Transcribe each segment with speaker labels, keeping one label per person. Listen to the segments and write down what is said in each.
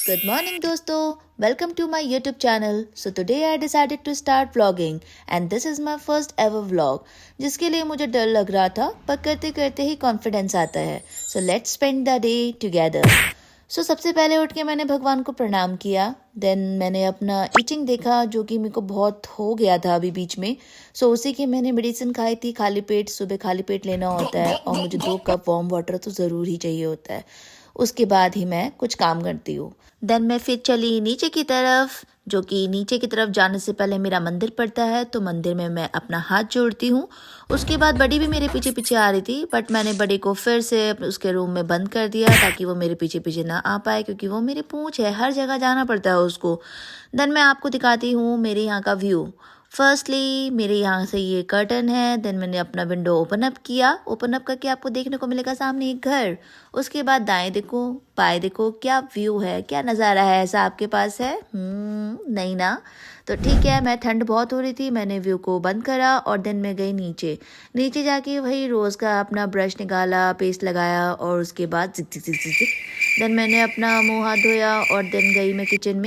Speaker 1: Good morning दोस्तों, welcome to my YouTube channel. So today I decided to start vlogging and this is my first ever vlog जिसके लिए मुझे डर लग रहा था पर करते करते ही कॉन्फिडेंस आता है. So let's spend the day together. So सबसे पहले उठ के मैंने भगवान को प्रणाम किया. देन मैंने अपना ईटिंग देखा जो कि मेरे को बहुत हो गया था अभी बीच में. सो उसी की मैंने मेडिसिन खाई थी खाली पेट. सुबह खाली पेट लेना होता है और मुझे 2 कप वार्म वाटर तो ज़रूर ही चाहिए होता है. उसके बाद ही मैं कुछ काम करती हूँ. देन मैं फिर चली नीचे की तरफ, जो कि नीचे की तरफ जाने से पहले मेरा मंदिर पड़ता है तो मंदिर में मैं अपना हाथ जोड़ती हूँ. उसके बाद बड़ी भी मेरे पीछे पीछे आ रही थी बट मैंने बड़ी को फिर से उसके रूम में बंद कर दिया ताकि वो मेरे पीछे पीछे ना आ पाए क्योंकि वो मेरी पूंछ है, हर जगह जाना पड़ता है उसको. देन मैं आपको दिखाती हूँ मेरे यहाँ का व्यू. फर्स्टली मेरे यहाँ से ये कर्टन है. देन मैंने अपना विंडो ओपन अप किया. ओपन अप करके आपको देखने को मिलेगा सामने एक घर. उसके बाद दाएं देखो बाएं देखो, क्या व्यू है, क्या नज़ारा है, ऐसा आपके पास है? नहीं ना. तो ठीक है, मैं ठंड बहुत हो रही थी, मैंने व्यू को बंद करा और देन मैं गई नीचे. नीचे जाके वही रोज़ का अपना ब्रश निकाला, पेस्ट लगाया और उसके बाद जिक जिक जिक जिक जिक देन मैंने अपना मुंह हाथ धोया और देन गई मैं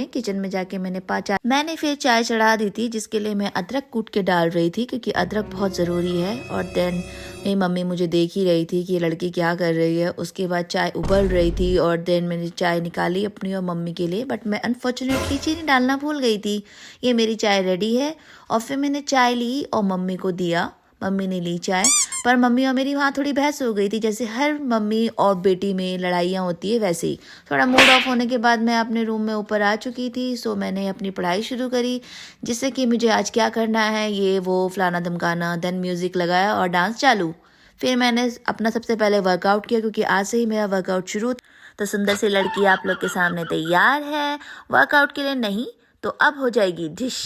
Speaker 1: किचन में जाके मैंने फिर चाय चढ़ा दी थी जिसके लिए मैं अदरक कूट के डाल रही थी क्योंकि अदरक बहुत ज़रूरी है. और देन मेरी मम्मी मुझे देख ही रही थी कि ये लड़की क्या कर रही है. उसके बाद चाय उबल रही थी और देन मैंने चाय निकाली अपनी और मम्मी के लिए बट मैं अनफॉर्चुनेटली चीनी डालना भूल गई थी. ये मेरी चाय रेडी है और फिर मैंने चाय ली और मम्मी को दिया. मम्मी ने ली चाय पर मम्मी और मेरी वहाँ थोड़ी बहस हो गई थी. जैसे हर मम्मी और बेटी में लड़ाइयाँ होती है वैसे ही थोड़ा मूड ऑफ होने के बाद मैं अपने रूम में ऊपर आ चुकी थी. सो मैंने अपनी पढ़ाई शुरू करी जिससे कि मुझे आज क्या करना है ये वो फलाना धमकाना. देन म्यूज़िक लगाया और डांस चालू. फिर मैंने अपना सबसे पहले वर्कआउट किया क्योंकि आज से ही मेरा वर्कआउट शुरू. तो सुंदर सी लड़की आप लोग के सामने तैयार है वर्कआउट के लिए. नहीं तो अब हो जाएगी डिश.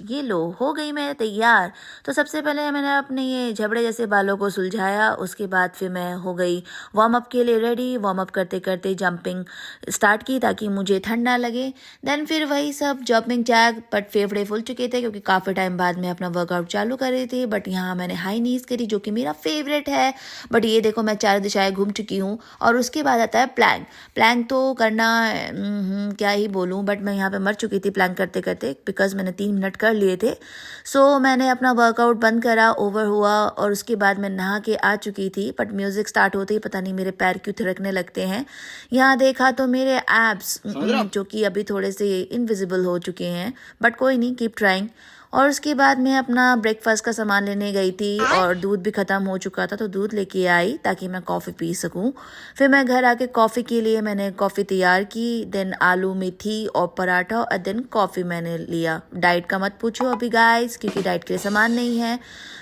Speaker 1: ये लो हो गई मैं तैयार. तो सबसे पहले मैंने अपने ये झबड़े जैसे बालों को सुलझाया. उसके बाद फिर मैं हो गई वार्म अप के लिए रेडी. वार्म अप करते करते जंपिंग स्टार्ट की ताकि मुझे ठंड ना लगे. देन फिर वही सब जंपिंग जैक बट फेफड़े फूल चुके थे क्योंकि काफ़ी टाइम बाद मैं अपना वर्कआउट चालू कर रही थी. बट यहाँ मैंने हाई नीज करी जो कि मेरा फेवरेट है. बट ये देखो मैं 4 दिशाएं घूम चुकी हूँ. और उसके बाद आता है प्लैंक. प्लैंक तो करना क्या ही बोलूँ बट मैं यहाँ पे मर चुकी थी प्लैंक करते करते बिकॉज मैंने 3 मिनट कर लिए थे. सो मैंने अपना वर्कआउट बंद करा, ओवर हुआ और उसके बाद मैं नहा के आ चुकी थी. बट म्यूजिक स्टार्ट होते ही पता नहीं मेरे पैर क्यों थिरकने लगते हैं. यहाँ देखा तो मेरे एब्स जो कि अभी थोड़े से इनविजिबल हो चुके हैं बट कोई नहीं, कीप ट्राइंग. और उसके बाद मैं अपना ब्रेकफास्ट का सामान लेने गई थी और दूध भी ख़त्म हो चुका था तो दूध लेके आई ताकि मैं कॉफ़ी पी सकूं. फिर मैं घर आके कॉफ़ी के लिए मैंने कॉफ़ी तैयार की. देन आलू मेथी और पराठा और देन कॉफ़ी मैंने लिया. डाइट का मत पूछो अभी गाइस क्योंकि डाइट के लिए सामान नहीं है.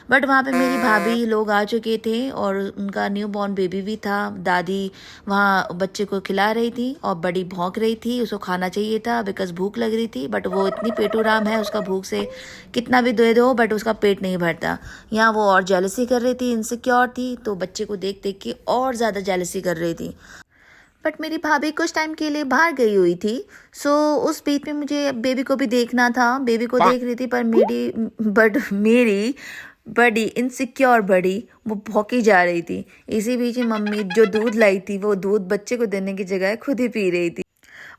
Speaker 1: बट वहाँ पे मेरी भाभी लोग आ चुके थे और उनका न्यू बॉर्न बेबी भी था. दादी वहाँ बच्चे को खिला रही थी और बड़ी भौंक रही थी. उसको खाना चाहिए था बिकॉज भूख लग रही थी बट वो इतनी पेटूराम है उसका भूख से कितना भी दे दो बट उसका पेट नहीं भरता. यहाँ वो और जेलसी कर रही थी, इनसिक्योर थी तो बच्चे को देख देख के और ज़्यादा जेलसी कर रही थी. बट मेरी भाभी कुछ टाइम के लिए बाहर गई हुई थी. सो उस बीच में मुझे बेबी को भी देखना था. बेबी को देख रही थी पर मेरी बड़ी इनसिक्योर बड़ी वो भौंकी जा रही थी. इसी बीच मम्मी जो दूध लाई थी वो दूध बच्चे को देने की जगह खुद ही पी रही थी.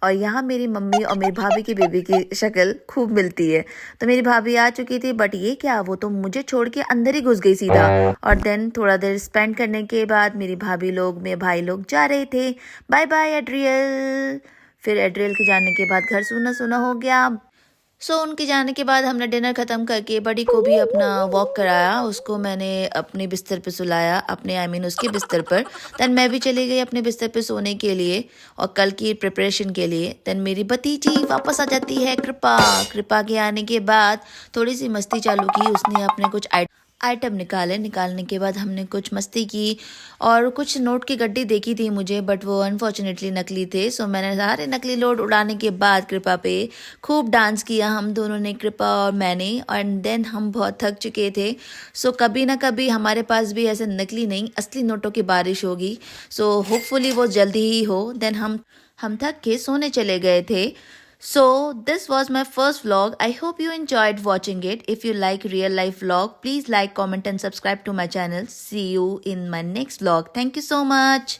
Speaker 1: और यहाँ मेरी मम्मी और मेरी भाभी की बेबी की शक्ल खूब मिलती है. तो मेरी भाभी आ चुकी थी बट ये क्या, वो तो मुझे छोड़ के अंदर ही घुस गई सीधा. और देन थोड़ा देर स्पेंड करने के बाद मेरी भाभी लोग मेरे भाई लोग जा रहे थे. Bye bye Adriel. फिर एड्रियल के जाने के बाद घर सूना सूना हो गया. सो उनके जाने के बाद हमने डिनर ख़त्म करके बड़ी को भी अपना वॉक कराया. उसको मैंने अपने बिस्तर पे सुलाया, अपने उसके बिस्तर पर. देन मैं भी चली गई अपने बिस्तर पे सोने के लिए और कल की प्रिपरेशन के लिए. देन मेरी भतीजी वापस आ जाती है कृपा के आने के बाद थोड़ी सी मस्ती चालू की. उसने अपने कुछ आइटम निकालने के बाद हमने कुछ मस्ती की और कुछ नोट की गड्डी देखी थी मुझे बट वो अनफॉर्चुनेटली नकली थे. सो मैंने सारे नकली नोट उड़ाने के बाद कृपा पे खूब डांस किया हम दोनों ने, कृपा और मैंने. और देन हम बहुत थक चुके थे. सो कभी ना कभी हमारे पास भी ऐसे नकली नहीं असली नोटों की बारिश होगी. सो होपफुली वो जल्दी ही हो. देन हम थक के सोने चले गए थे. So this was my first vlog. I hope you enjoyed watching it. If you like real life vlog, please like, comment and subscribe to my channel. See you in my next vlog. Thank you so much.